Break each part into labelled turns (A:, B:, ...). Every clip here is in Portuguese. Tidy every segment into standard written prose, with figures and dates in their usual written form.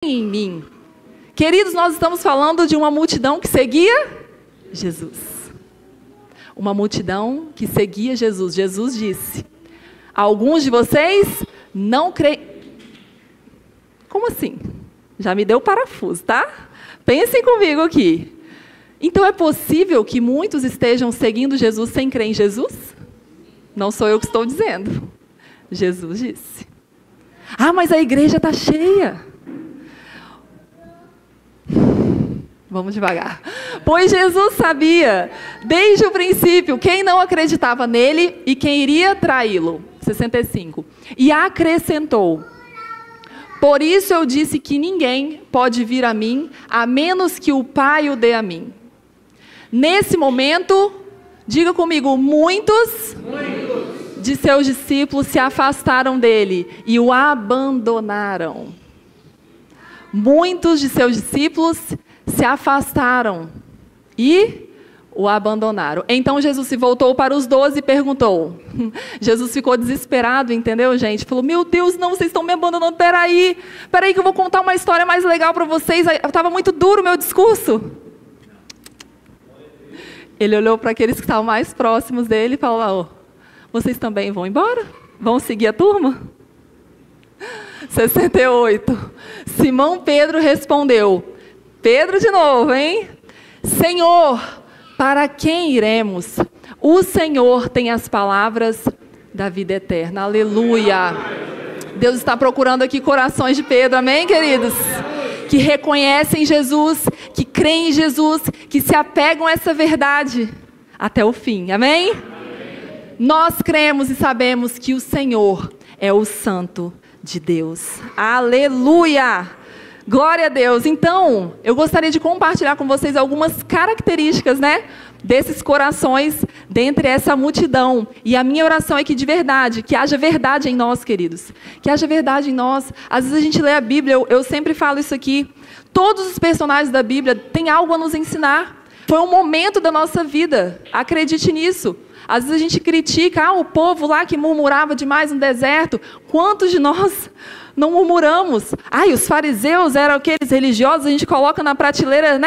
A: em mim. Queridos, nós estamos falando de uma multidão que seguia Jesus. Uma multidão que seguia Jesus. Jesus disse: alguns de vocês não creem. Como assim? Já me deu parafuso, tá? Pensem comigo aqui. Então é possível que muitos estejam seguindo Jesus sem crer em Jesus? Não sou eu que estou dizendo. Jesus disse. Ah, mas a igreja está cheia. Vamos devagar. Pois Jesus sabia, desde o princípio, quem não acreditava nele e quem iria traí-lo. 65. E acrescentou: por isso eu disse que ninguém pode vir a mim, a menos que o Pai o dê a mim. Nesse momento, diga comigo, muitos de seus discípulos se afastaram dele e o abandonaram. Muitos de seus discípulos se afastaram e o abandonaram. Então Jesus se voltou para os 12 e perguntou. Jesus ficou desesperado, entendeu, gente? Falou: meu Deus, não, vocês estão me abandonando. Peraí que eu vou contar uma história mais legal para vocês. Estava muito duro o meu discurso. Ele olhou para aqueles que estavam mais próximos dele e falou: vocês também vão embora? Vão seguir a turma? 68. Simão Pedro respondeu. Pedro de novo, hein? Senhor, para quem iremos? O Senhor tem as palavras da vida eterna. Aleluia. Deus está procurando aqui corações de Pedro, amém, queridos? Que reconhecem Jesus, que creem em Jesus, que se apegam a essa verdade até o fim, amém? Nós cremos e sabemos que o Senhor é o Santo de Deus. Aleluia! Glória a Deus. Então, eu gostaria de compartilhar com vocês algumas características, desses corações, dentre essa multidão. E a minha oração é que de verdade, que haja verdade em nós, queridos. Que haja verdade em nós. Às vezes a gente lê a Bíblia, eu sempre falo isso aqui. Todos os personagens da Bíblia têm algo a nos ensinar. Foi um momento da nossa vida. Acredite nisso. Às vezes a gente critica, o povo lá que murmurava demais no deserto. Quantos de nós não murmuramos? Os fariseus eram aqueles religiosos, a gente coloca na prateleira,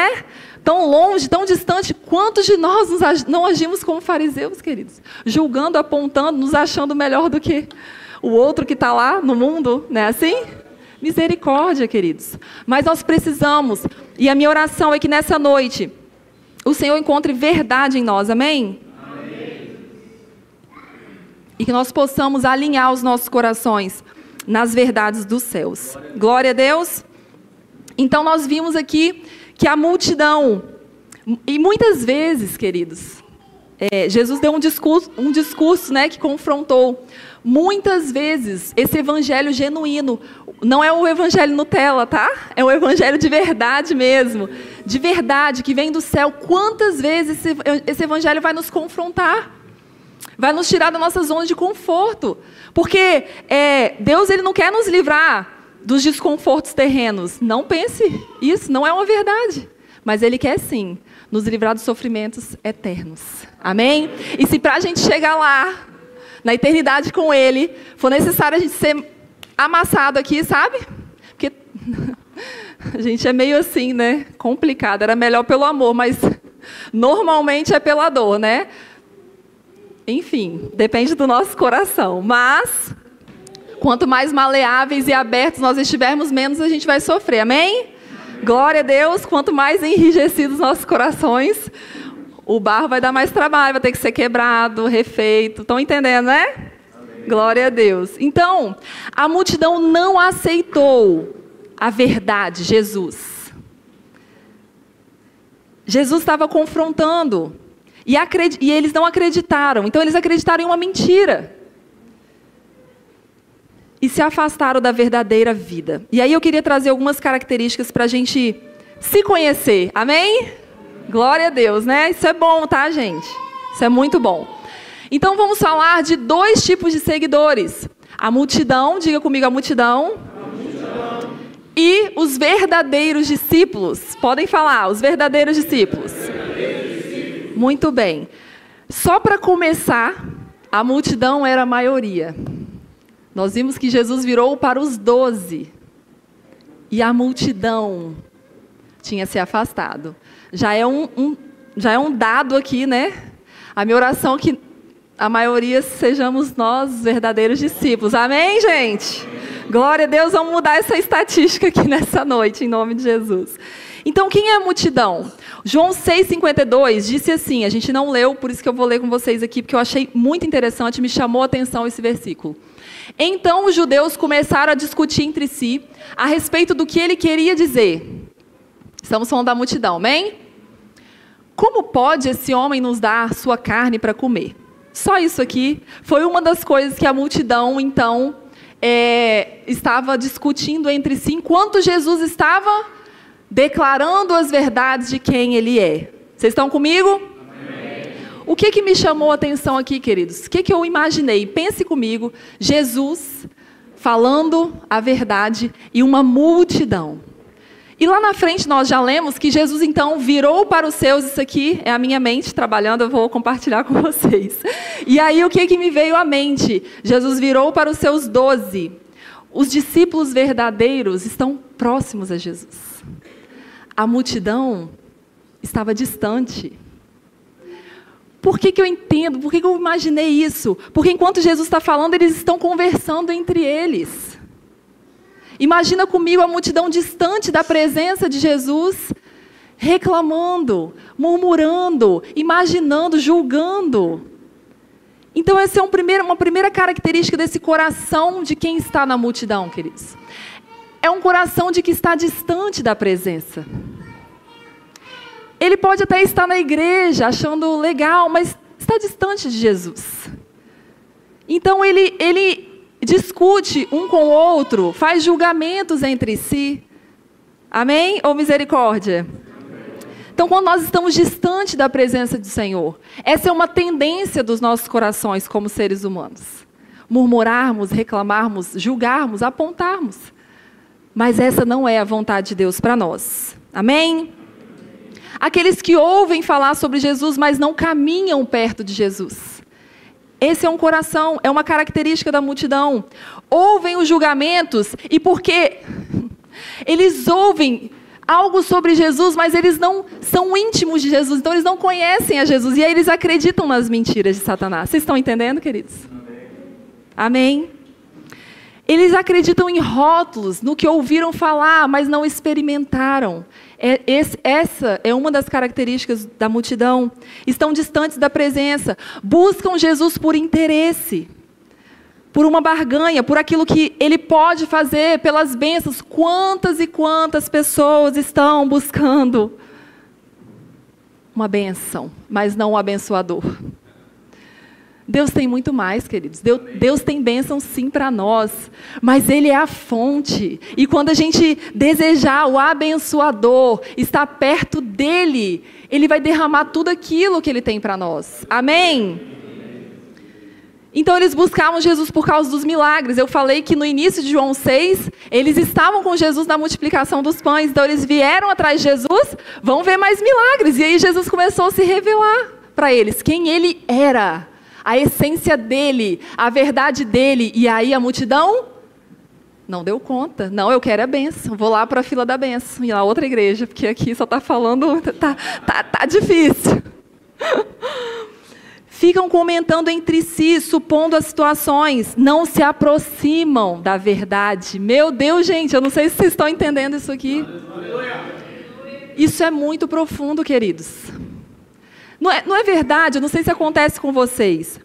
A: tão longe, tão distante. Quantos de nós não agimos como fariseus, queridos? Julgando, apontando, nos achando melhor do que o outro que está lá no mundo, não é assim? Misericórdia, queridos. Mas nós precisamos, e a minha oração é que nessa noite, o Senhor encontre verdade em nós, amém? E que nós possamos alinhar os nossos corações nas verdades dos céus. Glória a Deus. Então nós vimos aqui que a multidão, e muitas vezes, queridos, Jesus deu um discurso, que confrontou. Muitas vezes esse evangelho genuíno não é o evangelho Nutella, tá? É o evangelho de verdade mesmo, de verdade, que vem do céu. Quantas vezes esse evangelho vai nos confrontar? Vai nos tirar da nossa zona de conforto. Porque Deus, Ele não quer nos livrar dos desconfortos terrenos. Não pense isso, não é uma verdade. Mas Ele quer sim nos livrar dos sofrimentos eternos. Amém? E se para a gente chegar lá, na eternidade com Ele, for necessário a gente ser amassado aqui, sabe? Porque a gente é meio assim, complicado. Era melhor pelo amor, mas normalmente é pela dor, Enfim, depende do nosso coração. Mas, quanto mais maleáveis e abertos nós estivermos, menos a gente vai sofrer. Amém? Glória a Deus. Quanto mais enrijecidos nossos corações, o barro vai dar mais trabalho, vai ter que ser quebrado, refeito. Estão entendendo, Amém. Glória a Deus. Então, a multidão não aceitou a verdade, Jesus. Jesus estava confrontando. E eles não acreditaram. Então, eles acreditaram em uma mentira. E se afastaram da verdadeira vida. E aí eu queria trazer algumas características para a gente se conhecer. Amém? Glória a Deus, Isso é bom, tá, gente? Isso é muito bom. Então, vamos falar de 2 tipos de seguidores. A multidão, diga comigo, a multidão. E os verdadeiros discípulos. Podem falar, os verdadeiros discípulos. Muito bem. Só para começar, a multidão era a maioria. Nós vimos que Jesus virou para os 12. e a multidão tinha se afastado. Já é um dado aqui, né? A minha oração é que a maioria sejamos nós verdadeiros discípulos. Amém, gente? Glória a Deus, vamos mudar essa estatística aqui nessa noite, em nome de Jesus. Então, quem é a multidão? João 6,52 disse assim, a gente não leu, por isso que eu vou ler com vocês aqui, porque eu achei muito interessante, me chamou a atenção esse versículo. Então, os judeus começaram a discutir entre si a respeito do que ele queria dizer. Estamos falando da multidão, amém? Como pode esse homem nos dar sua carne para comer? Só isso aqui foi uma das coisas que a multidão, então, estava discutindo entre si, enquanto Jesus estava declarando as verdades de quem ele é. Vocês estão comigo? Amém. O que me chamou a atenção aqui, queridos? O que eu imaginei? Pense comigo, Jesus falando a verdade e uma multidão. E lá na frente nós já lemos que Jesus então virou para os seus, isso aqui é a minha mente trabalhando, eu vou compartilhar com vocês. E aí o que me veio à mente? Jesus virou para os seus 12. Os discípulos verdadeiros estão próximos a Jesus. A multidão estava distante. Por que eu entendo? Por que eu imaginei isso? Porque enquanto Jesus está falando, eles estão conversando entre eles. Imagina comigo a multidão distante da presença de Jesus, reclamando, murmurando, imaginando, julgando. Então essa é uma primeira característica desse coração de quem está na multidão, queridos. É um coração de que está distante da presença. Ele pode até estar na igreja, achando legal, mas está distante de Jesus. Então ele discute um com o outro, faz julgamentos entre si. Amém? Ou misericórdia? Então, quando nós estamos distante da presença do Senhor, essa é uma tendência dos nossos corações como seres humanos. Murmurarmos, reclamarmos, julgarmos, apontarmos. Mas essa não é a vontade de Deus para nós. Amém? Aqueles que ouvem falar sobre Jesus, mas não caminham perto de Jesus. Esse é um coração, é uma característica da multidão. Ouvem os julgamentos e porque eles ouvem algo sobre Jesus, mas eles não são íntimos de Jesus, então eles não conhecem a Jesus e aí eles acreditam nas mentiras de Satanás. Vocês estão entendendo, queridos? Amém? Eles acreditam em rótulos, no que ouviram falar, mas não experimentaram. Essa é uma das características da multidão. Estão distantes da presença. Buscam Jesus por interesse, por uma barganha, por aquilo que Ele pode fazer, pelas bênçãos. Quantas e quantas pessoas estão buscando uma bênção, mas não o abençoador. Deus tem muito mais, queridos. Deus tem bênção sim para nós, mas Ele é a fonte. E quando a gente desejar o abençoador, estar perto dEle, Ele vai derramar tudo aquilo que Ele tem para nós. Amém? Então eles buscavam Jesus por causa dos milagres. Eu falei que no início de João 6, eles estavam com Jesus na multiplicação dos pães. Então eles vieram atrás de Jesus, vão ver mais milagres. E aí Jesus começou a se revelar para eles quem Ele era. A essência dele, a verdade dele. E aí a multidão não deu conta. Não, eu quero a bênção. Vou lá para a fila da bênção. E na outra igreja, porque aqui só está falando, tá difícil. Ficam comentando entre si, supondo as situações. Não se aproximam da verdade. Meu Deus, gente, eu não sei se vocês estão entendendo isso aqui. Isso é muito profundo, queridos. Não é verdade, eu não sei se acontece com vocês.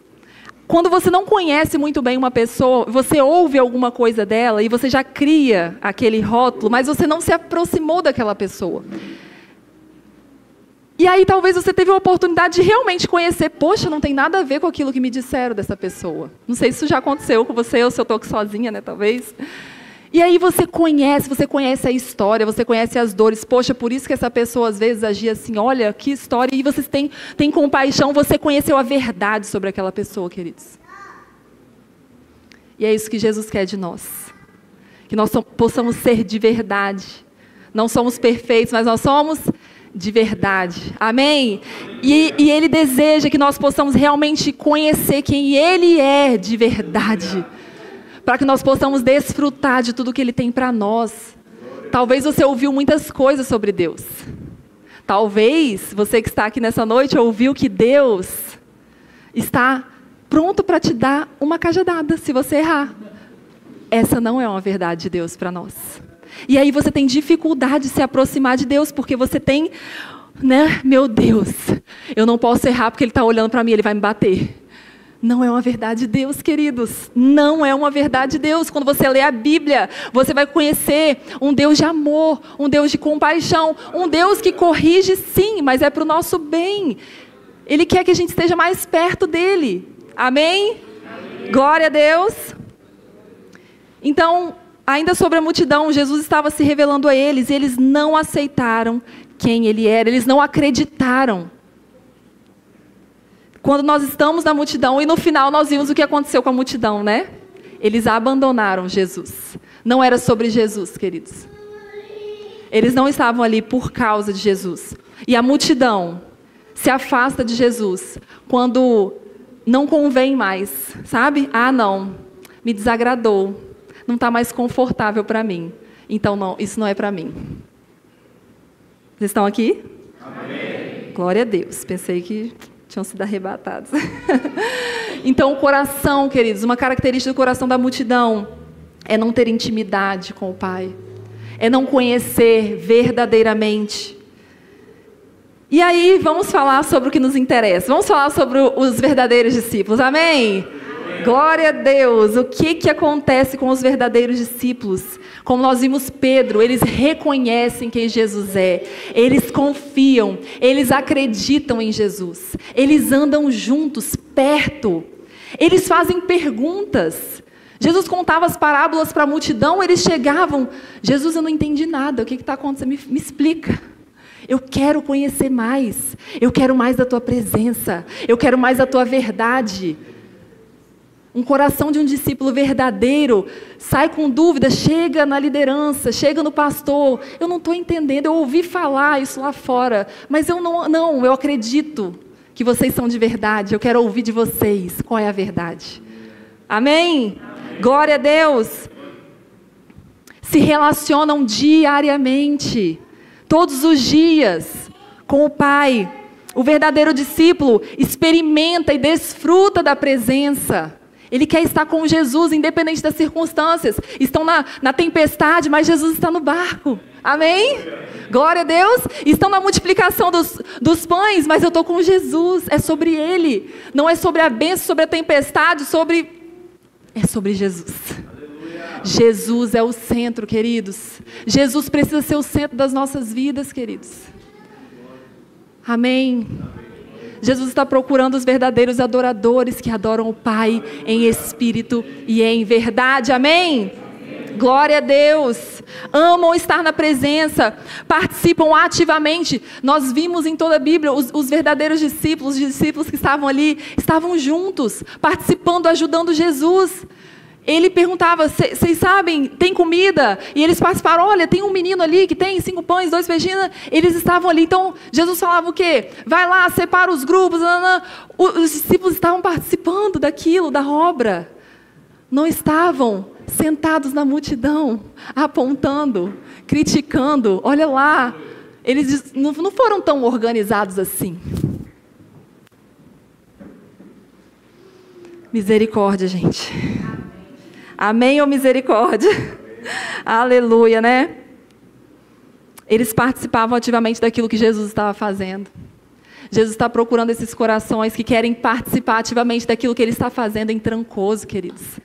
A: Quando você não conhece muito bem uma pessoa, você ouve alguma coisa dela e você já cria aquele rótulo, mas você não se aproximou daquela pessoa. E aí talvez você teve a oportunidade de realmente conhecer. Poxa, não tem nada a ver com aquilo que me disseram dessa pessoa. Não sei se isso já aconteceu com você ou se eu estou aqui sozinha, né, talvez. E aí você conhece a história, você conhece as dores. Poxa, por isso que essa pessoa às vezes agia assim, olha que história. E vocês têm compaixão, você conheceu a verdade sobre aquela pessoa, queridos. E é isso que Jesus quer de nós. Que nós possamos ser de verdade. Não somos perfeitos, mas nós somos de verdade. Amém? E Ele deseja que nós possamos realmente conhecer quem Ele é de verdade. Para que nós possamos desfrutar de tudo que Ele tem para nós. Talvez você ouviu muitas coisas sobre Deus. Talvez você que está aqui nessa noite ouviu que Deus está pronto para te dar uma cajadada se você errar. Essa não é uma verdade de Deus para nós. E aí você tem dificuldade de se aproximar de Deus, porque você tem, né, meu Deus, eu não posso errar porque Ele está olhando para mim, Ele vai me bater. Não é uma verdade de Deus, queridos. Não é uma verdade de Deus. Quando você lê a Bíblia, você vai conhecer um Deus de amor, um Deus de compaixão, um Deus que corrige sim, mas é para o nosso bem. Ele quer que a gente esteja mais perto dEle. Amém? Amém. Glória a Deus. Então, ainda sobre a multidão, Jesus estava se revelando a eles, e eles não aceitaram quem Ele era, eles não acreditaram. Quando nós estamos na multidão, e no final nós vimos o que aconteceu com a multidão, né? Eles abandonaram Jesus. Não era sobre Jesus, queridos. Eles não estavam ali por causa de Jesus. E a multidão se afasta de Jesus quando não convém mais, sabe? Ah, não, me desagradou. Não está mais confortável para mim. Então, não, isso não é para mim. Vocês estão aqui? Amém. Glória a Deus. Pensei que tinham sido arrebatados. Então, o coração, queridos, uma característica do coração da multidão é não ter intimidade com o Pai. É não conhecer verdadeiramente. E aí, vamos falar sobre o que nos interessa. Vamos falar sobre os verdadeiros discípulos. Amém? Glória a Deus. O que acontece com os verdadeiros discípulos? Como nós vimos Pedro, eles reconhecem quem Jesus é. Eles confiam, eles acreditam em Jesus. Eles andam juntos, perto. Eles fazem perguntas. Jesus contava as parábolas para a multidão, eles chegavam. Jesus, eu não entendi nada, o que está acontecendo? Me explica. Eu quero conhecer mais. Eu quero mais da tua presença. Eu quero mais da tua verdade. Um coração de um discípulo verdadeiro sai com dúvida, chega na liderança, chega no pastor. Eu não estou entendendo, eu ouvi falar isso lá fora, mas eu acredito que vocês são de verdade. Eu quero ouvir de vocês qual é a verdade. Amém? Amém. Glória a Deus. Se relacionam diariamente, todos os dias, com o Pai. O verdadeiro discípulo experimenta e desfruta da presença. Ele quer estar com Jesus, independente das circunstâncias. Estão na tempestade, mas Jesus está no barco. Amém? Glória a Deus. Estão na multiplicação dos pães, mas eu estou com Jesus. É sobre Ele. Não é sobre a bênção, sobre a tempestade, é sobre Jesus. Aleluia. Jesus é o centro, queridos. Jesus precisa ser o centro das nossas vidas, queridos. Amém. Jesus está procurando os verdadeiros adoradores que adoram o Pai em espírito e em verdade. Amém? Glória a Deus. Amam estar na presença, participam ativamente. Nós vimos em toda a Bíblia os verdadeiros discípulos, os discípulos que estavam ali, estavam juntos, participando, ajudando Jesus. Ele perguntava, vocês sabem, tem comida? E eles participaram, olha, tem um menino ali que tem 5 pães, 2 peixinhos. Eles estavam ali, então Jesus falava o quê? Vai lá, separa os grupos. Os discípulos estavam participando daquilo, da obra. Não estavam sentados na multidão, apontando, criticando. Olha lá, eles não foram tão organizados assim. Misericórdia, gente. Amém ou misericórdia? Amém. Aleluia, né? Eles participavam ativamente daquilo que Jesus estava fazendo. Jesus está procurando esses corações que querem participar ativamente daquilo que Ele está fazendo em Trancoso, queridos.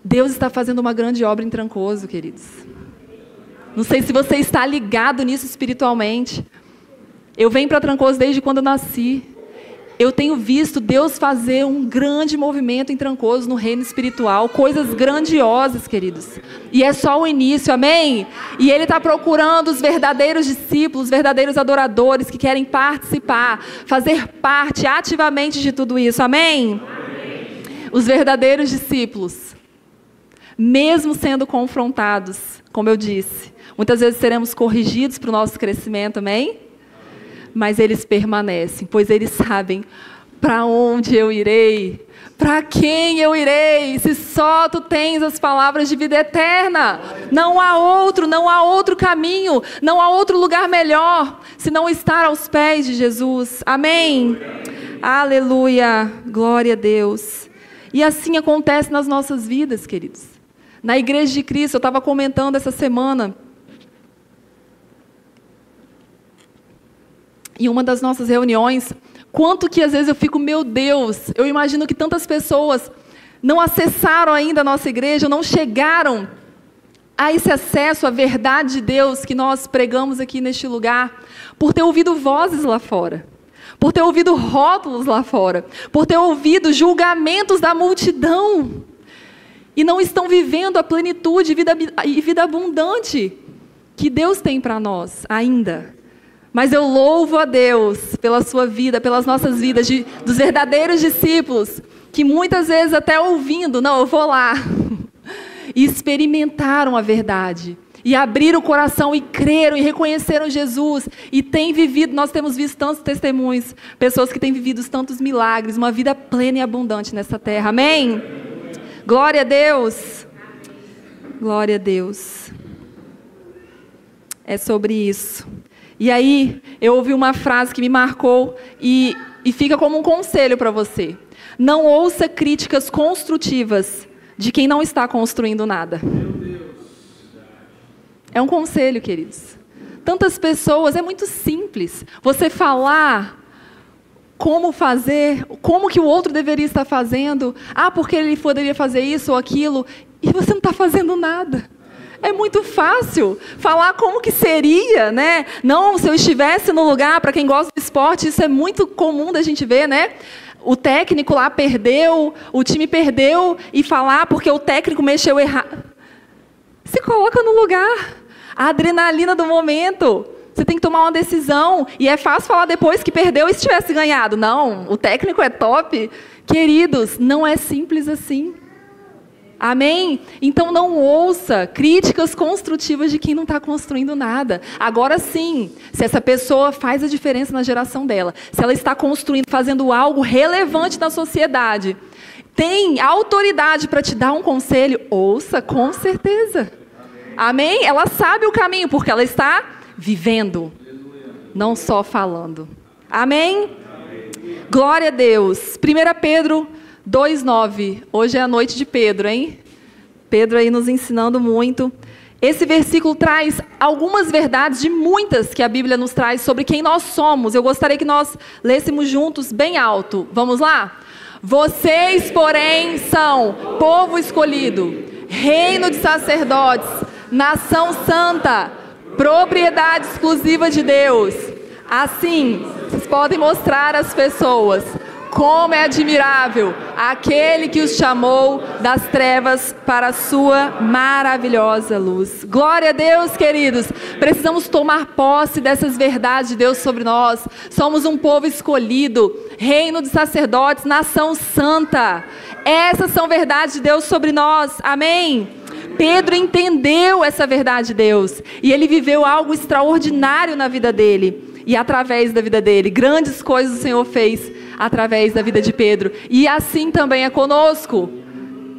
A: Deus está fazendo uma grande obra em Trancoso, queridos. Não sei se você está ligado nisso espiritualmente. Eu venho para Trancoso desde quando eu nasci. Eu tenho visto Deus fazer um grande movimento em Trancoso, no reino espiritual, coisas grandiosas, queridos. E é só o início, amém? E Ele está procurando os verdadeiros discípulos, os verdadeiros adoradores que querem participar, fazer parte ativamente de tudo isso, amém? Amém. Os verdadeiros discípulos, mesmo sendo confrontados, como eu disse, muitas vezes seremos corrigidos para o nosso crescimento, amém? Mas eles permanecem, pois eles sabem Para onde eu irei? Para quem eu irei? Se só tu tens as palavras de vida eterna. Não há outro caminho, não há outro lugar melhor, se não estar aos pés de Jesus. Amém? Aleluia, glória a Deus. E assim acontece nas nossas vidas, queridos. Na Igreja de Cristo, eu estava comentando essa semana, em uma das nossas reuniões, quanto que às vezes eu fico, meu Deus, eu imagino que tantas pessoas não acessaram ainda a nossa igreja, não chegaram a esse acesso à verdade de Deus que nós pregamos aqui neste lugar, por ter ouvido vozes lá fora, por ter ouvido rótulos lá fora, por ter ouvido julgamentos da multidão, e não estão vivendo a plenitude e vida abundante que Deus tem para nós ainda. Mas eu louvo a Deus pela sua vida, pelas nossas vidas, dos verdadeiros discípulos, que muitas vezes até ouvindo, não, eu vou lá, e experimentaram a verdade, e abriram o coração, e creram, e reconheceram Jesus, e têm vivido, nós temos visto tantos testemunhos, pessoas que têm vivido tantos milagres, uma vida plena e abundante nessa terra, amém? Glória a Deus, glória a Deus, é sobre isso. E aí, eu ouvi uma frase que me marcou e fica como um conselho para você. Não ouça críticas construtivas de quem não está construindo nada. É um conselho, queridos. Tantas pessoas, é muito simples. Você falar como fazer, como que o outro deveria estar fazendo. Porque ele poderia fazer isso ou aquilo. E você não está fazendo nada. É muito fácil falar como que seria, né? Não, se eu estivesse no lugar, para quem gosta de esporte, isso é muito comum da gente ver, né? O técnico lá perdeu, o time perdeu, e falar porque o técnico mexeu errado. Se coloca no lugar. A adrenalina do momento. Você tem que tomar uma decisão. E é fácil falar depois que perdeu e se tivesse ganhado. Não, o técnico é top. Queridos, não é simples assim. Amém? Então não ouça críticas construtivas de quem não está construindo nada. Agora sim, se essa pessoa faz a diferença na geração dela, se ela está construindo, fazendo algo relevante na sociedade, tem autoridade para te dar um conselho, ouça com certeza. Amém? Ela sabe o caminho, porque ela está vivendo, não só falando. Amém? Glória a Deus. 1 Pedro 2:9. Hoje é a noite de Pedro, hein? Pedro aí nos ensinando muito. Esse versículo traz algumas verdades de muitas que a Bíblia nos traz sobre quem nós somos. Eu gostaria que nós lêssemos juntos bem alto. Vamos lá? Vocês, porém, são povo escolhido, reino de sacerdotes, nação santa, propriedade exclusiva de Deus. Assim, vocês podem mostrar às pessoas como é admirável aquele que os chamou das trevas para a sua maravilhosa luz. Glória a Deus, queridos. Precisamos tomar posse dessas verdades de Deus sobre nós. Somos um povo escolhido, reino de sacerdotes, nação santa. Essas são verdades de Deus sobre nós. Amém? Pedro entendeu essa verdade de Deus. E ele viveu algo extraordinário na vida dele. E através da vida dele, grandes coisas o Senhor fez através da vida de Pedro. E assim também é conosco.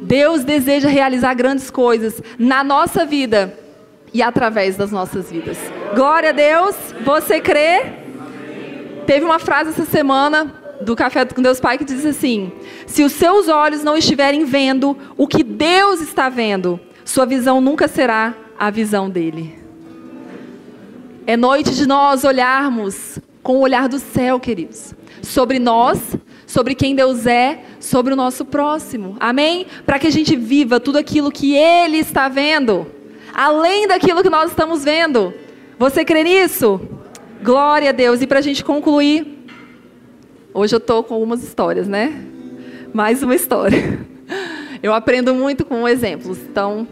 A: Deus deseja realizar grandes coisas na nossa vida e através das nossas vidas. Glória a Deus. Você crê? Teve uma frase essa semana do Café com Deus Pai que diz assim: se os seus olhos não estiverem vendo o que Deus está vendo, sua visão nunca será a visão dele. É noite de nós olharmos com o olhar do céu, queridos, sobre nós, sobre quem Deus é, sobre o nosso próximo. Amém? Para que a gente viva tudo aquilo que Ele está vendo, além daquilo que nós estamos vendo. Você crê nisso? Glória a Deus. E para a gente concluir, hoje eu estou com algumas histórias, né? Mais uma história. Eu aprendo muito com exemplos. Então,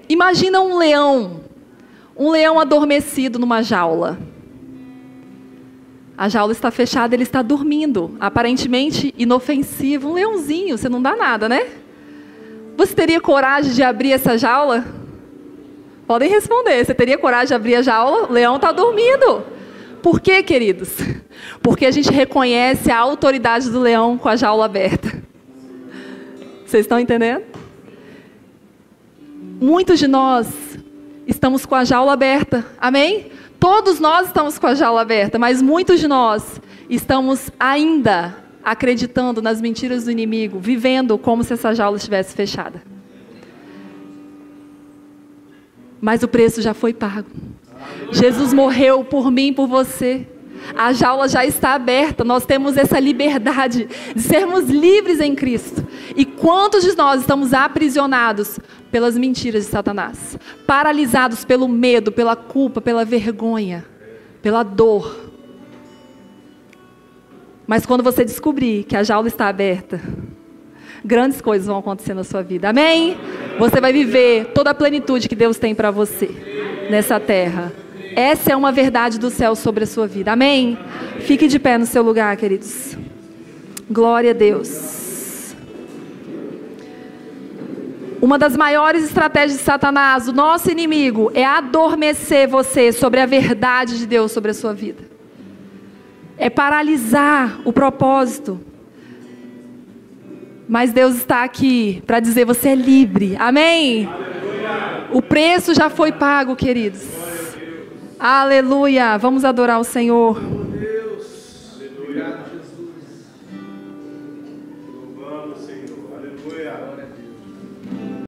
A: imagina um leão adormecido numa jaula. A jaula está fechada, ele está dormindo, aparentemente inofensivo. Um leãozinho, você não dá nada, né? Você teria coragem de abrir essa jaula? Podem responder. Você teria coragem de abrir a jaula? O leão está dormindo. Por quê, queridos? Porque a gente reconhece a autoridade do leão com a jaula aberta. Vocês estão entendendo? Muitos de nós estamos com a jaula aberta, amém? Todos nós estamos com a jaula aberta, mas muitos de nós estamos ainda acreditando nas mentiras do inimigo, vivendo como se essa jaula estivesse fechada. Mas o preço já foi pago. Jesus morreu por mim e por você. A jaula já está aberta. Nós temos essa liberdade de sermos livres em Cristo. E quantos de nós estamos aprisionados pelas mentiras de Satanás? Paralisados pelo medo, pela culpa, pela vergonha, pela dor. Mas quando você descobrir que a jaula está aberta, grandes coisas vão acontecer na sua vida. Amém? Você vai viver toda a plenitude que Deus tem para você nessa terra. Essa é uma verdade do céu sobre a sua vida. Amém? Fique de pé no seu lugar, queridos. Glória a Deus. Uma das maiores estratégias de Satanás, o nosso inimigo, é adormecer você sobre a verdade de Deus sobre a sua vida. É paralisar o propósito. Mas Deus está aqui para dizer, você é livre. Amém? Aleluia. O preço já foi pago, queridos. Aleluia. Vamos adorar o Senhor.